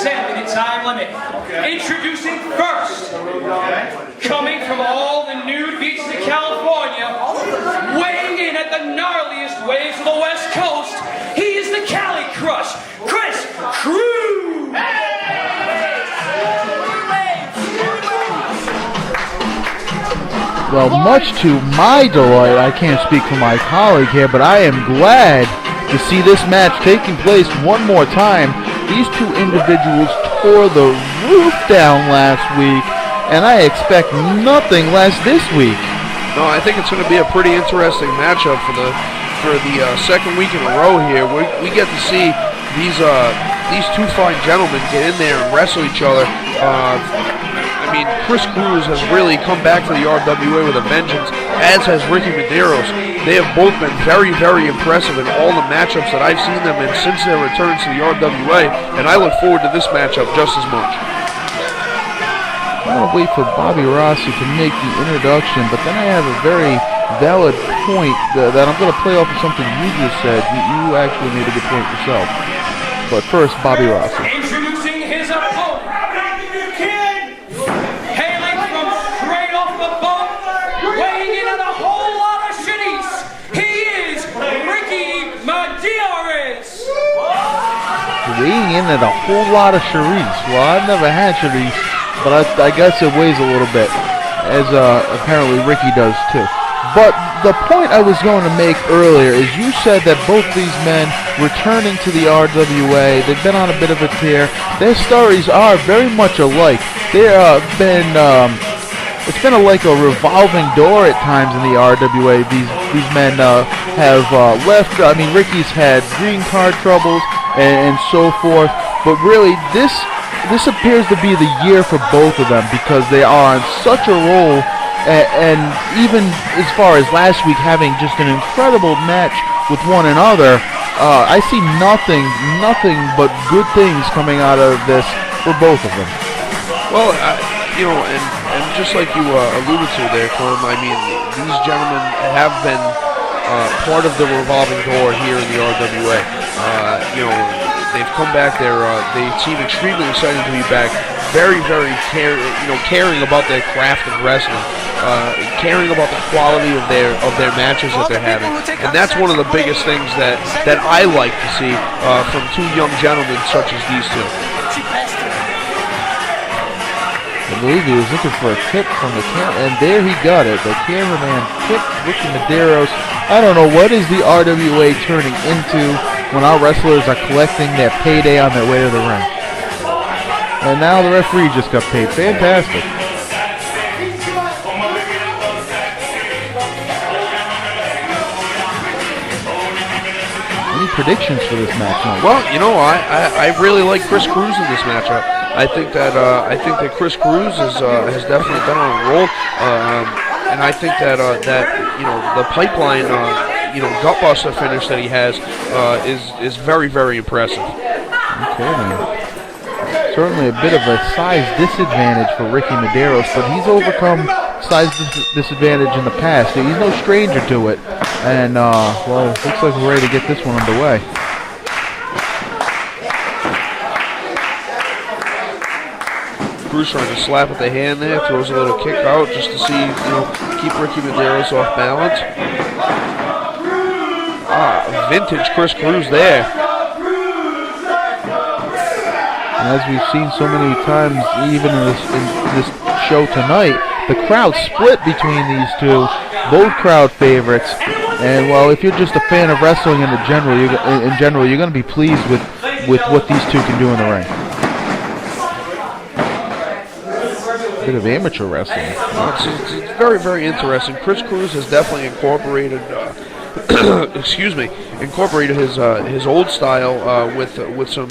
7-minute time limit. Introducing first, coming from all the nude beaches of California, weighing in at the gnarliest waves of the West Coast, he is the Cali Crush, Chris Cruz! Well, much to my delight, I can't speak for my colleague here, but I am glad to see this match taking place one more time. These two individuals tore the roof down last week, and I expect nothing less this week. No, I think it's going to be a pretty interesting matchup for the second week in a row here. We get to see these two fine gentlemen get in there and wrestle each other. I mean, Chris Cruz has really come back to the RWA with a vengeance, as has Ricky Medeiros. They have both been very, very impressive in all the matchups that I've seen them in since their returns to the RWA, and I look forward to this matchup just as much. I want to wait for Bobby Rossi to make the introduction, but then I have a very valid point that I'm going to play off of something you just said. You actually made a good point yourself. But first, Bobby Rossi. Introducing his opponent, hailing from straight off the boat, weighing in at a whole lot of shitties, he is Ricky Medeiros. Weighing in at a whole lot of Charisse. Well, I've never had Charisse, but I guess it weighs a little bit, as apparently Ricky does too. But the point I was going to make earlier is you said that both these men returning to the RWA, they've been on a bit of a tear. Their stories are very much alike. It's been like a revolving door at times in the RWA. These men have left. I mean, Ricky's had green card troubles and so forth. But really, this appears to be the year for both of them because they are on such a roll. And even as far as last week having just an incredible match with one another, I see nothing but good things coming out of this for both of them. Well, and just like you alluded to there, Clem, I mean, these gentlemen have been part of the revolving door here in the RWA. They've come back there. They seem extremely excited to be back. Very, very caring about their craft of wrestling, caring about the quality of their matches that they're having, and that's one of the biggest things that I like to see from two young gentlemen such as these two. I believe he was looking for a tip from the camera, and there he got it. The cameraman tipped Ricky Medeiros. I don't know what is the RWA turning into when our wrestlers are collecting their payday on their way to the ring. And now the referee just got paid. Fantastic. Any predictions for this match, Mike? Well, I really like Chris Cruz in this matchup. I think that Chris Cruz has definitely been on a roll, and I think that the pipeline gutbuster finish that he has is very, very impressive. Okay, man. Certainly a bit of a size disadvantage for Ricky Medeiros, but he's overcome size disadvantage in the past. He's no stranger to it. And, well, looks like we're ready to get this one underway. Cruz trying to slap at the hand there, throws a little kick out just to see, keep Ricky Medeiros off balance. Vintage Chris Cruz there. And as we've seen so many times, even in this show tonight, the crowd split between these two, both crowd favorites. And well, if you're just a fan of wrestling in general, you're going to be pleased with what these two can do in the ring. A bit of amateur wrestling. It's very, very interesting. Chris Cruz has definitely incorporated. Incorporated his old style with some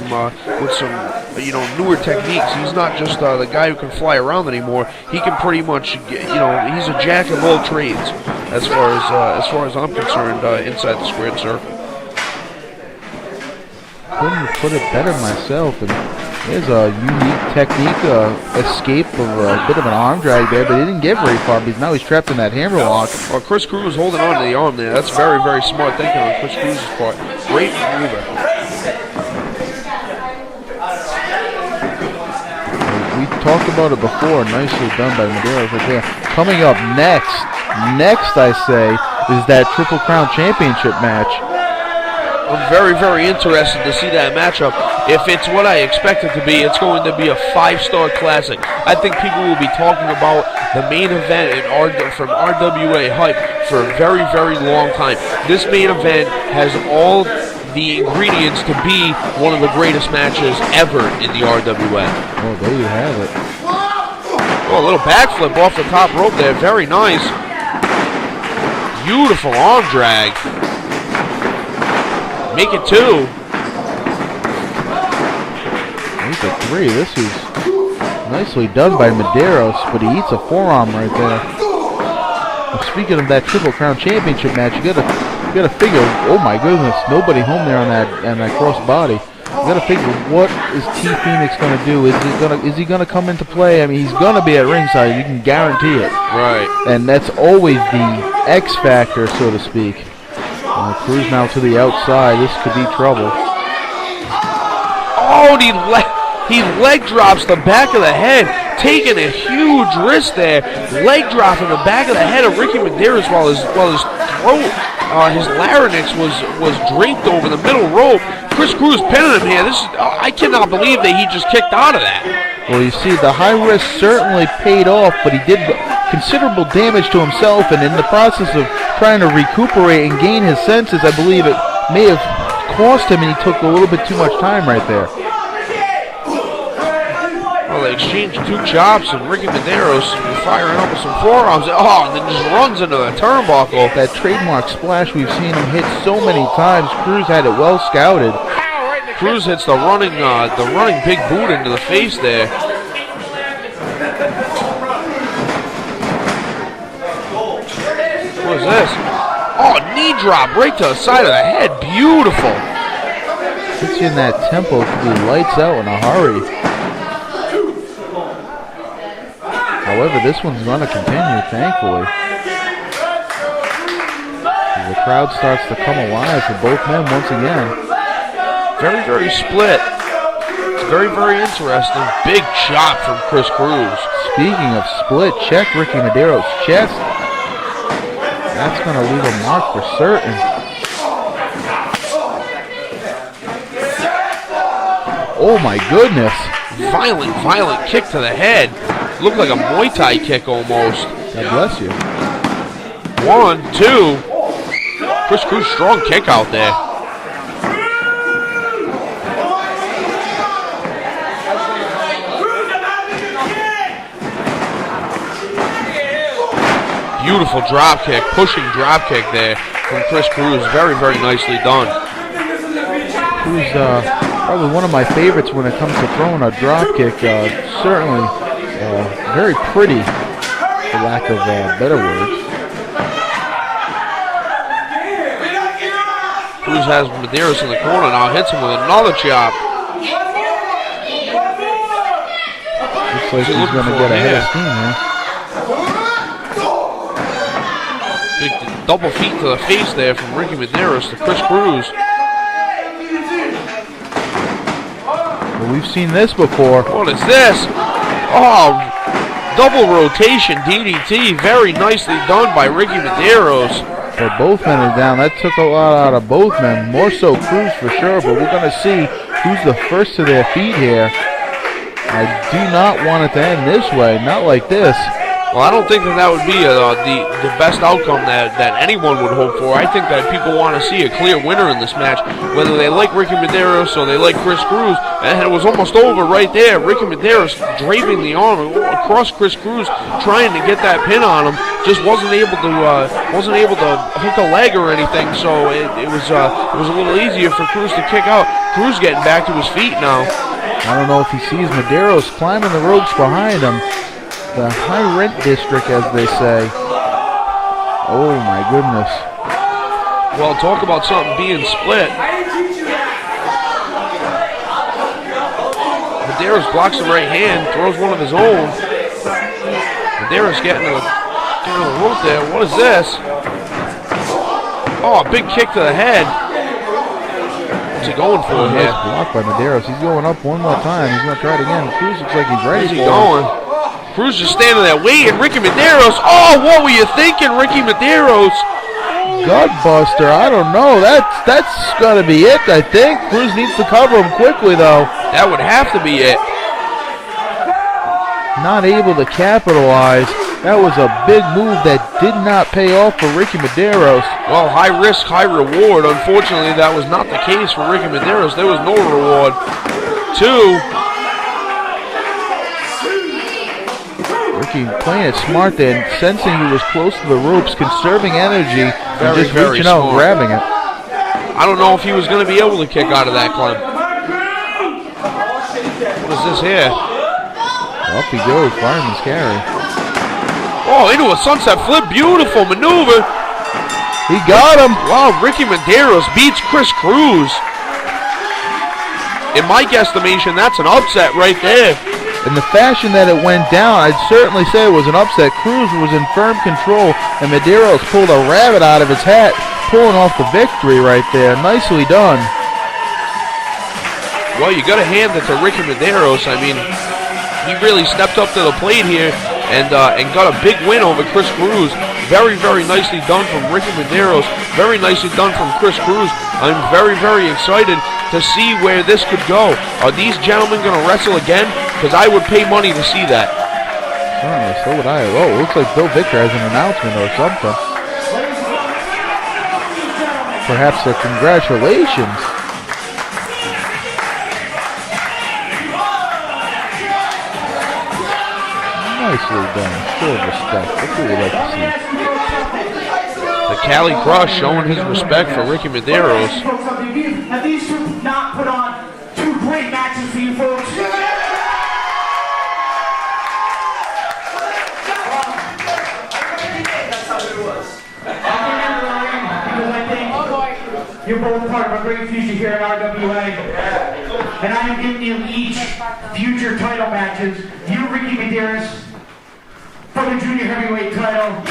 newer techniques. He's not just the guy who can fly around anymore. He can pretty much he's a jack of all trades as far as I'm concerned inside the squared circle. Couldn't have put it better myself. And there's a unique technique, escape of a bit of an arm drag there, but he didn't get very far because now he's trapped in that hammer lock. Well, Chris Cruz holding on to the arm there. That's very, very smart thinking on Chris Cruz's part. Great maneuver. talked about it before. Nicely done by Medeiros right there. Coming up next I say, is that Triple Crown Championship match. I'm very, very interested to see that matchup. If it's what I expect it to be, it's going to be a 5-star classic. I think people will be talking about the main event from RWA Hype for a very, very long time. This main event has all the ingredients to be one of the greatest matches ever in the RWA. Oh, there you have it. Oh, a little backflip off the top rope there. Very nice. Beautiful arm drag. Make it 2. Make it 3. This is nicely done by Medeiros, but he eats a forearm right there. And speaking of that Triple Crown Championship match, you gotta figure. Oh my goodness, nobody home there on that cross body. You gotta figure, what is T Phoenix gonna do? Is he gonna come into play? I mean, he's gonna be at ringside. You can guarantee it. Right. And that's always the X factor, so to speak. Cruz now to the outside. This could be trouble. Oh, he leg drops the back of the head, taking a huge risk there. Leg drop in the back of the head of Ricky Medeiros while his throat, his larynx was draped over the middle rope. Chris Cruz pinning him here. I cannot believe that he just kicked out of that. Well, you see, the high risk certainly paid off, but he did considerable damage to himself, and in the process of trying to recuperate and gain his senses, I believe it may have cost him, and he took a little bit too much time right there. Well, they exchanged 2 chops, and Ricky Medeiros firing up with some forearms. Oh, and then just runs into the turnbuckle. That trademark splash we've seen him hit so many times. Cruz had it well scouted. Cruz hits the running big boot into the face there. What is this? Oh, knee drop right to the side of the head. Beautiful. Puts you in that tempo to be lights out in a hurry. However, this one's going to continue, thankfully. The crowd starts to come alive for both men once again. Very, very split. It's very, very interesting. Big chop from Chris Cruz. Speaking of split, check Ricky Medeiros' chest. That's going to leave a mark for certain. Oh my goodness. Violent kick to the head. Looked like a Muay Thai kick almost. God bless you. 1, 2. Chris Cruz, strong kick out there. Beautiful drop kick, pushing drop kick there from Chris Cruz. Very, very nicely done. Cruz, probably one of my favorites when it comes to throwing a drop kick. Certainly very pretty, for lack of better words. Cruz has Medeiros in the corner now, hits him with another chop. Looks like he's going to get ahead of steam here. Big double feet to the face there from Ricky Medeiros to Chris Cruz. Well, we've seen this before. What is this? Oh, double rotation DDT. Very nicely done by Ricky Medeiros. So both men are down. That took a lot out of both men. More so Cruz for sure, but we're going to see who's the first to their feet here. I do not want it to end this way. Not like this. Well, I don't think that would be the best outcome that anyone would hope for. I think that people want to see a clear winner in this match, whether they like Ricky Medeiros or they like Chris Cruz. And it was almost over right there. Ricky Medeiros draping the arm across Chris Cruz, trying to get that pin on him. Just wasn't able to hook a leg or anything. So it was a little easier for Cruz to kick out. Cruz getting back to his feet now. I don't know if he sees Medeiros climbing the ropes behind him. The high rent district, as they say. Oh my goodness. Well, talk about something being split. Medeiros blocks the right hand, throws one of his own. Medeiros getting a rope there. What is this? Oh, a big kick to the head. It's he going for Nice here? block by Medeiros. He's going up one more time. He's going to try it again. Cruz looks like he's ready Where's he for it. going? Cruz just standing there waiting. Ricky Medeiros. Oh, what were you thinking, Ricky Medeiros? Gutbuster, I don't know. That's got to be it, I think. Cruz needs to cover him quickly, though. That would have to be it. Not able to capitalize. That was a big move that did not pay off for Ricky Medeiros. Well, high risk, high reward. Unfortunately, that was not the case for Ricky Medeiros. There was no reward. 2. Ricky playing it smart there, sensing he was close to the ropes, conserving energy, and just Very reaching out and smart. grabbing it. I don't know if he was going to be able to kick out of that, Clem. What is this here? Up he goes, fireman's carry. Oh, into a sunset flip. Beautiful maneuver. He got him. Wow, Ricky Medeiros beats Chris Cruz. In my guesstimation, that's an upset right there. In the fashion that it went down, I'd certainly say it was an upset. Cruz was in firm control, and Medeiros pulled a rabbit out of his hat, pulling off the victory right there. Nicely done. Well, you got to hand it to Ricky Medeiros. I mean, he really stepped up to the plate here and got a big win over Chris Cruz. Very, very nicely done from Ricky Medeiros. Very nicely done from Chris Cruz. I'm very, very excited to see where this could go. Are these gentlemen going to wrestle again? Because I would pay money to see that. Certainly, so would I. Oh, it looks like Bill Victor has an announcement or something. Perhaps a congratulations. Nicely done. Show of respect. That's what we like to see. The Cali Crush showing his respect for Ricky Medeiros. Have these two not put on 2 great matches for you folks? You're both part of a great future here at RWA. And I am giving you each future title matches. You, Ricky Medeiros, for the junior heavyweight title.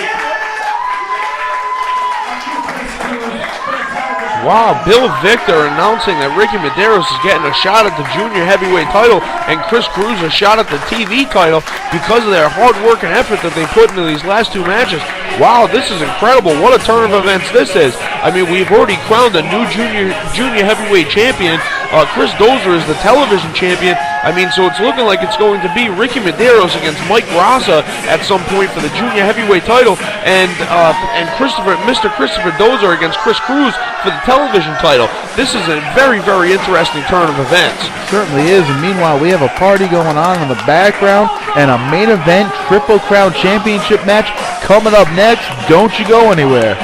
Wow, Bill Victor announcing that Ricky Medeiros is getting a shot at the junior heavyweight title and Chris Cruz a shot at the TV title because of their hard work and effort that they put into these last 2 matches. Wow, this is incredible. What a turn of events this is. I mean, we've already crowned a new junior heavyweight champion. Chris Dozer is the television champion. I mean, so it's looking like it's going to be Ricky Medeiros against Mike Rasa at some point for the junior heavyweight title, and Mr. Christopher Dozer against Chris Cruz for the television title. This is a very, very interesting turn of events. Certainly is, and meanwhile we have a party going on in the background and a main event Triple Crown Championship match coming up next. Don't you go anywhere.